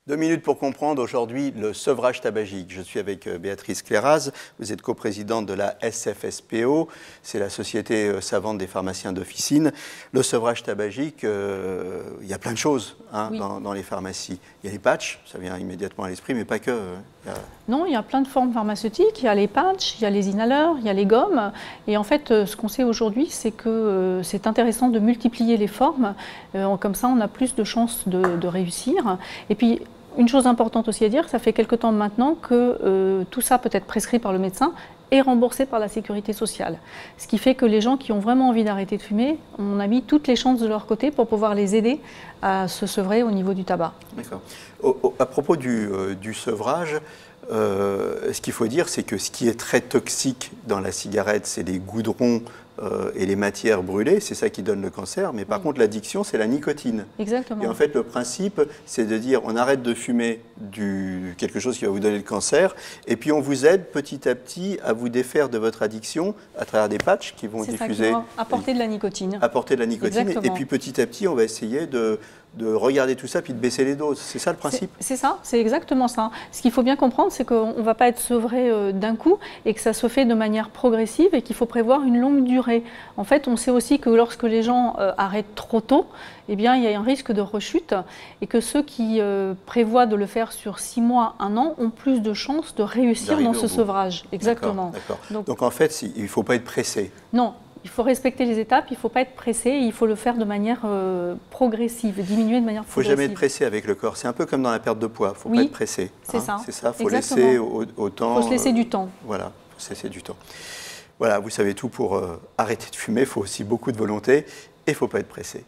2 minutes pour comprendre aujourd'hui le sevrage tabagique. Je suis avec Béatrice Cléraz, vous êtes coprésidente de la SFSPO, c'est la Société savante des pharmaciens d'officine. Le sevrage tabagique, il y a plein de choses oui. dans les pharmacies. Il y a les patchs, ça vient immédiatement à l'esprit, mais pas que. Non, il y a plein de formes pharmaceutiques, il y a les patchs, il y a les inhaleurs, il y a les gommes. Et en fait, ce qu'on sait aujourd'hui, c'est que c'est intéressant de multiplier les formes. Comme ça, on a plus de chances de réussir. Et puis, une chose importante aussi à dire, ça fait quelque temps maintenant que tout ça peut être prescrit par le médecin et remboursé par la sécurité sociale. Ce qui fait que les gens qui ont vraiment envie d'arrêter de fumer, on a mis toutes les chances de leur côté pour pouvoir les aider à se sevrer au niveau du tabac. D'accord. À propos du sevrage, ce qu'il faut dire, c'est que ce qui est très toxique dans la cigarette, c'est les goudrons et les matières brûlées, c'est ça qui donne le cancer, mais par contre l'addiction, c'est la nicotine. Exactement. Et en fait, le principe, c'est de dire, on arrête de fumer quelque chose qui va vous donner le cancer, et puis on vous aide petit à petit à vous défaire de votre addiction à travers des patchs qui vont diffuser... apporter de la nicotine. Apporter de la nicotine, et puis petit à petit, on va essayer de regarder tout ça, puis de baisser les doses. C'est ça le principe? C'est ça, c'est exactement ça. Ce qu'il faut bien comprendre, c'est qu'on ne va pas être sevré d'un coup et que ça se fait de manière progressive et qu'il faut prévoir une longue durée. En fait, on sait aussi que lorsque les gens arrêtent trop tôt, eh bien, il y a un risque de rechute et que ceux qui prévoient de le faire sur 6 mois, 1 an, ont plus de chances de réussir dans ce sevrage. Exactement. Donc en fait, il ne faut pas être pressé. Non. Il faut respecter les étapes, il ne faut pas être pressé, il faut le faire de manière progressive, diminuer de manière progressive. Il ne faut jamais être pressé avec le corps. C'est un peu comme dans la perte de poids, il ne faut pas être pressé. C'est ça. C'est ça, il faut laisser au temps. Il faut se laisser du temps. Voilà, il faut se laisser du temps. Voilà, vous savez tout pour arrêter de fumer, il faut aussi beaucoup de volonté et il ne faut pas être pressé.